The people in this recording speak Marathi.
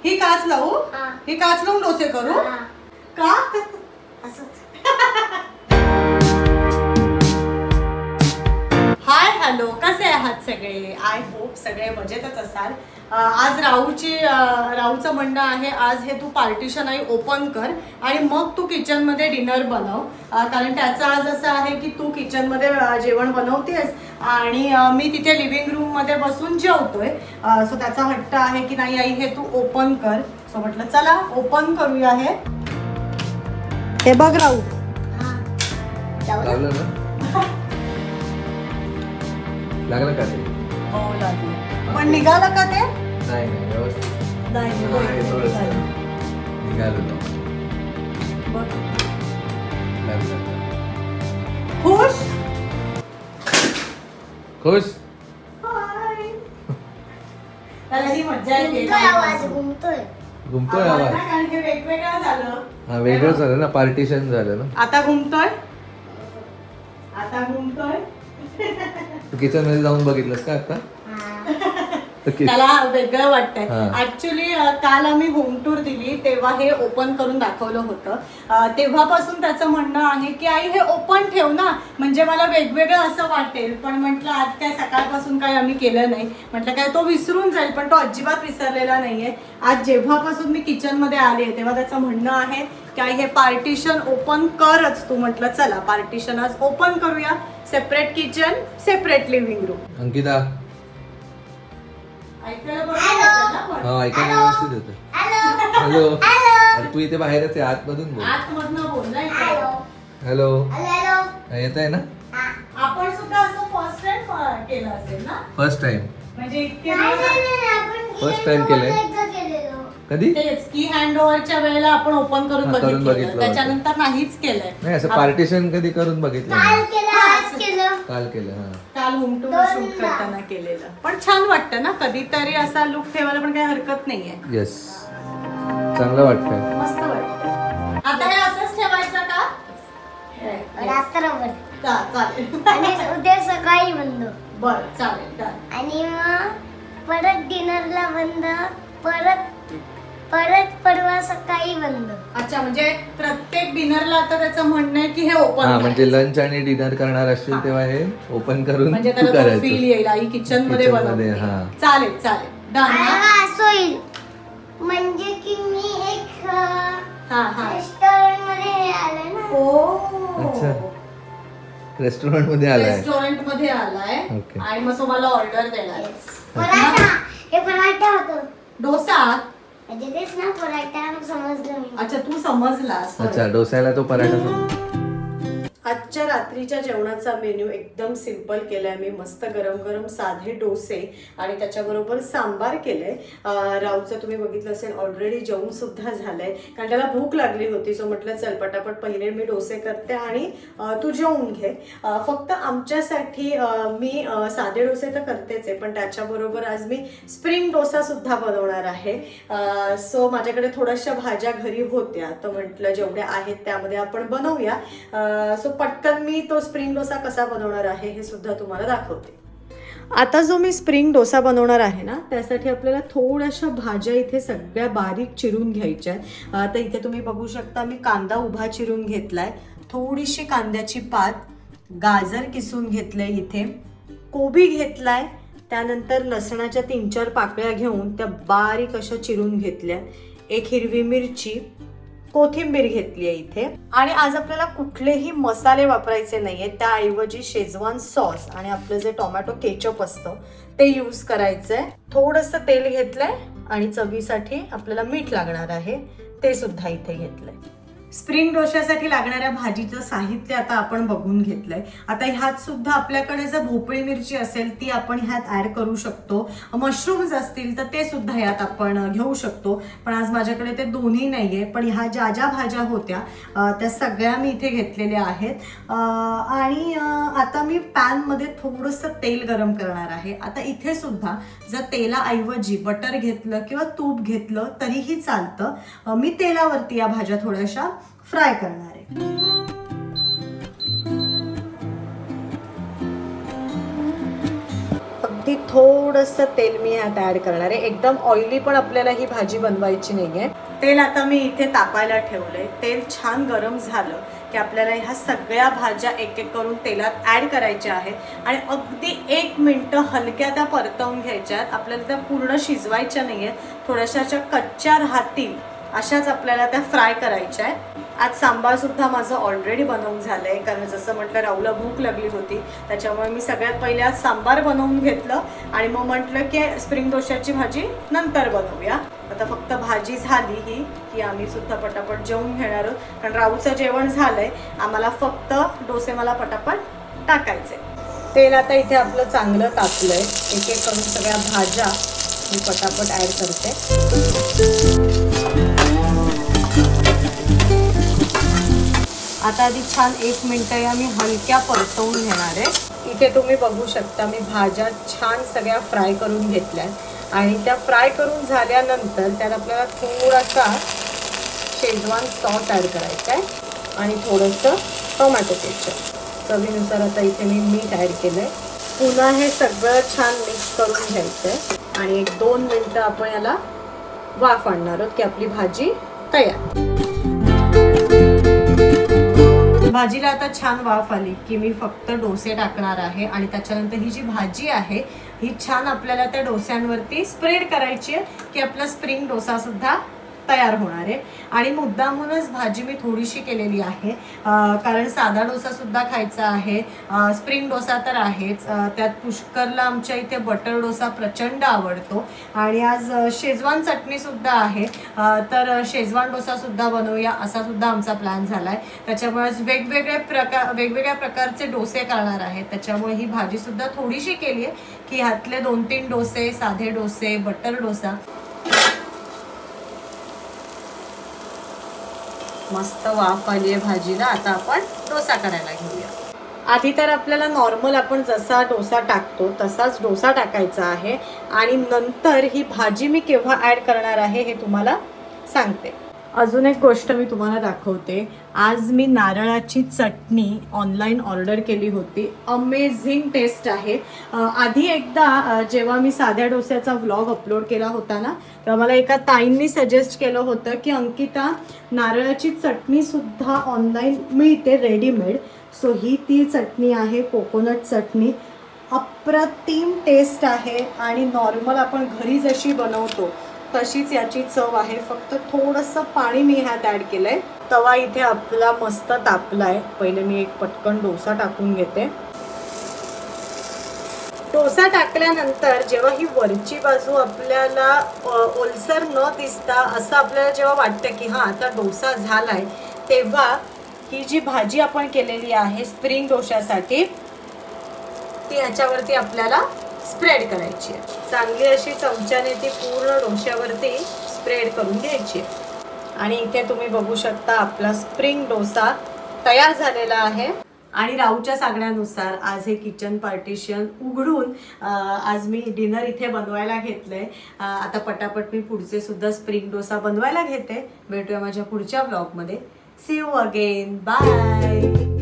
ही काच लावू? ही काच लावून डोसे करू का? हाय हॅलो, कसे आहात सगळे? आय होप सगळे मजेतच असाल. आज राहूचं म्हणणं आहे आज हे तू पार्टिशन आई ओपन कर आणि मग तू किचन मध्ये डिनर बनव, कारण त्याचं आज असं आहे की तू किचन मध्ये जेवण बनवतेस आणि मी तिथे लिव्हिंग रूम मध्ये बसून जेवतोय. सो त्याचा हट्ट आहे की नाही आई हे तू ओपन कर. सो म्हटलं चला ओपन करूया. हे बघ राहू, लागलं का ते? हो लागलं, पण निघालं का ते? नाही व्यवस्थित नाही निघालं. खुश खुश. मजा येते. घुमतोय आवाज. वेगवेगळं झालं. हा वेगळं झालं ना, पार्टिशन झालं ना. आता घुमतोय. तू किचन मध्ये जाऊन बघितलंस का आता? त्याला वेगळं वाटतंय. ऍक्च्युली काल आम्ही होम टूर दिली तेव्हा हे ओपन करून दाखवलं होतं. तेव्हापासून त्याचं म्हणणं आहे की आई हे ओपन ठेव ना, म्हणजे मला वेगवेगळं असं वाटेल. पण म्हटलं आज काय सकाळपासून काय आम्ही केलं नाही. म्हटलं काय तो विसरून जाईल, पण तो अजिबात विसरलेला नाहीये. आज जेव्हापासून मी किचन मध्ये आले तेव्हा त्याचं म्हणणं आहे की आई हे पार्टिशन ओपन करच तू. म्हटलं चला पार्टिशन आज ओपन करूया. Separate kitchen, separate living room. Ankita ऐकायला व्यवस्थित होतं. हॅलो. अरे तू इथे बाहेरच आहे, आतमधून बोल. हॅलो येत आहे ना? आपण सुद्धा असं फर्स्ट टाइम केलं असेल ना? फर्स्ट टाइम म्हणजे फर्स्ट टाइम केलंय. कधी? की हँडओव्हरच्या वेळेला आपण ओपन करून बघितलं, त्याच्यानंतर नाहीच केलंय. नाही असं पार्टिशन कधी करून बघितलं? काल केलं. काल होम टूर शूट करताना केलेलं. पण छान वाटतं ना, कधीतरी असा लुक ठेवायला पण काही हरकत नाहीये. येस, चांगलं वाटतंय, मस्त वाटतं. आता हे असंच ठेवायचं का? रात्रभर चालेल आणि उद्या सकाळी बंद. बरं चालेल. आणि मग परत डिनरला बंद, परत परवा सकाळी बंद. अच्छा, म्हणजे प्रत्येक डिनरला आता त्याचं म्हणणं आहे की हे ओपन. म्हणजे लंच आणि डिनर करणार असतील तेव्हा हे ओपन करून म्हणजे त्याला फील येईल आई किचन मध्ये बनवते. चालेल असं होईल म्हणजे की मी एक रेस्टॉरंट मध्ये आले ना. अच्छा, रेस्टॉरंट मध्ये आलाय आणि मग तुम्हाला ऑर्डर देणार. पराठा होतो, डोसा. तेच ना पराठा समजलं मी. अच्छा तू समजलास. अच्छा, डोस्याला तो पराठा. आजच्या रात्रीच्या जेवणाचा मेन्यू एकदम सिंपल केलाय मी. मस्त गरम गरम साधे डोसे आणि त्याच्याबरोबर सांबार केलंय. राहूचं तुम्ही बघितलं असेल ऑलरेडी जेवण सुद्धा झालंय, कारण त्याला भूक लागली होती. सो म्हटलं चल पटापट पहिले मी डोसे करते आणि तू जेवून घे. फक्त आमच्यासाठी मी साधे डोसे तर करतेच आहे, पण त्याच्याबरोबर आज मी स्प्रिंग डोसा सुद्धा बनवणार आहे. सो माझ्याकडे थोड्याशा भाज्या घरी होत्या, तर म्हटलं जेवढ्या आहेत त्यामध्ये आपण बनवूया. सो पटकन मी तो स्प्रिंग डोसा कसा बनवणार आहे हे सुद्धा तुम्हाला दाखवते. आता जो मी स्प्रिंग डोसा बनवणार आहे ना, त्यासाठी आपल्याला थोड्याशा भाज्या इथे सगळ्या बारीक चिरून घ्यायच्या आहेत. तर इथे तुम्ही बघू शकता मी कांदा उभा चिरून घेतलाय, थोडीशी कांद्याची पात, गाजर किसून घेतलंय, इथे कोबी घेतलाय, त्यानंतर लसणाच्या 3-4 पाकळ्या घेऊन त्या बारीक अशा चिरून घेतल्या, एक हिरवी मिरची, कोथिंबीर घेतली आहे इथे. आणि आज आपल्याला कुठलेही मसाले वापरायचे नाहीये, त्याऐवजी शेजवान सॉस आणि आपलं जे टोमॅटो केचप असतं ते यूज करायचंय. थोडंसं तेल घेतलंय आणि चवीसाठी आपल्याला मीठ लागणार आहे, ते सुद्धा इथे घेतलंय. स्प्रिंग डोशासाठी लागणाऱ्या भाजीचं साहित्य आता आपण बघून घेतलंय. आता ह्यात सुद्धा आपल्याकडे जर भोपळी मिरची असेल ती आपण ह्यात ऍड करू शकतो, मशरूम्स असतील तर ते सुद्धा ह्यात आपण घेऊ शकतो, पण आज माझ्याकडे ते दोन्ही नाहीये. पण ह्या ज्या ज्या भाज्या होत्या त्या सगळ्या मी इथे घेतलेल्या आहेत. आणि आता मी पॅन मध्ये थोडंसं तेल गरम करणार आहे. आता इथे सुद्धा जर तेलाऐवजी बटर घेतलं किंवा तूप घेतलं तरीही चालतं. मी तेलावरती या भाज्या थोड्याशा फ्राय करणार आहे. अगदी थोडंसं तेल मी ह्यात ॲड करणार आहे. एकदम ऑइली पण आपल्याला ही भाजी बनवायची नाही आहे. तेल आता मी इथे तापायला ठेवलंय. तेल छान गरम झालं की आपल्याला ह्या सगळ्या भाज्या एक एक करून तेलात ॲड करायच्या आहेत आणि अगदी 1 मिनिटं हलक्या त्या परतवून घ्यायच्या आहेत. आपल्याला त्या पूर्ण शिजवायच्या नाही आहेत, थोड्याशा कच्च्या राहतील अशाच आपल्याला त्या फ्राय करायच्या आहेत. आज सांबारसुद्धा माझं ऑलरेडी बनवून झालं आहे, कारण जसं म्हटलं राहूला भूक लागली होती, त्याच्यामुळे मी सगळ्यात पहिले आज सांबार बनवून घेतलं आणि मग म्हटलं की स्प्रिंग डोशाची भाजी नंतर बनवूया. आता फक्त भाजी झाली ही की आम्ही सुद्धा पटापट जेवून घेणार आहोत, कारण राहूचं जेवण झालंय. आम्हाला फक्त डोसे मला पटापट टाकायचे. तेल आता इथे आपलं चांगलं तापलंय. एक एक करून सगळ्या भाज्या मी पटापट ॲड करते. आता आधी छान 1 मिनिटं या मी हलक्या परतवून घेणार आहे. इथे तुम्ही बघू शकता मी भाज्या छान सगळ्या फ्राय करून घेतल्या आणि त्या फ्राय करून झाल्यानंतर त्यात आपल्याला थोडासा शेजवान सॉस ॲड करायचा आहे आणि थोडंसं टोमॅटो केचप. चवीनुसार आता इथे मी मीठ ॲड केलं आहे. पुन्हा हे सगळं छान मिक्स करून घ्यायचं आहे आणि 1-2 मिनिटं आपण याला वाफ आणणार आहोत की आपली भाजी तयार. भाजीला आता छान वाफ आली की मी फक्त डोसे टाकणार आहे आणि त्याच्यानंतर ही जी भाजी आहे ही छान आपल्याला त्या डोस्यांवरती स्प्रेड करायची आहे की आपला स्प्रिंग डोसा सुद्धा तयार होणार आहे. आणि मुद्दामूनच भाजी मी थोडीशी केलेली आहे कारण साधा डोसा सुद्धा खायचा आहे, स्प्रिंग डोसा तर आहेच, त्यात पुष्करला आमच्या इथे बटर डोसा प्रचंड आवडतो आणि आज शेजवान चटणी सुद्धा आहे, तर शेजवान डोसा सुद्धा बनवूया असा सुद्धा आमचा प्लॅन झाला आहे. त्याच्यामुळे वेगवेगळ्या प्रकारचे डोसे करणार आहे, त्याच्यामुळे ही भाजी सुद्धा थोडीशी केली आहे की ह्यातले 2-3 डोसे, साधे डोसे, बटर डोसा. मस्त वाफ आली आहे भाजीला. आता आपण डोसा करायला घेऊया. आधी तर आपल्याला नॉर्मल आपण जसा डोसा टाकतो तसाच डोसा टाकायचा आहे आणि नंतर ही भाजी मी केव्हा ॲड करणार आहे हे तुम्हाला सांगते. अजून एक गोष्ट मी तुम्हाला दाखवते. आज मी नारळाची चटणी ऑनलाईन ऑर्डर केली होती. अमेझिंग टेस्ट आहे. आधी एकदा जेव्हा मी साध्या डोस्याचा व्लॉग अपलोड केला होता ना, तेव्हा मला एका ताईंनी सजेस्ट केलं होतं की अंकिता नारळाची चटणीसुद्धा ऑनलाईन मिळते रेडीमेड. सो ही ती चटणी आहे, कोकोनट चटणी. अप्रतिम टेस्ट आहे आणि नॉर्मल आपण घरी जशी बनवतो तशीच याची चव आहे. फक्त थोडंसं पाणी मी ह्यात ॲड केलं आहे. तवा इथे आपला मस्त तापला आहे. पहिले मी एक पटकन डोसा टाकून घेते. डोसा टाकल्यानंतर जेव्हा ही वरची बाजू आपल्याला ओलसर न दिसता असं आपल्याला जेव्हा वाटतं की हां आता डोसा झालाय, तेव्हा ही जी भाजी आपण केलेली आहे स्प्रिंग डोशासाठी ती ह्याच्यावरती आपल्याला स्प्रेड करायची आहे. चांगली अशी चमच्याने ती पूर्ण डोश्यावरती स्प्रेड करून घ्यायची आहे. आणि इथे तुम्ही बघू शकता आपला स्प्रिंग डोसा तयार झालेला आहे. आणि राहूच्या सांगण्यानुसार आज हे किचन पार्टिशन उघडून आज मी डिनर इथे बनवायला घेतलंय. आता पटापट मी पुढचे सुद्धा स्प्रिंग डोसा बनवायला घेते. भेटूया माझ्या पुढच्या व्लॉगमध्ये. See you again. बाय.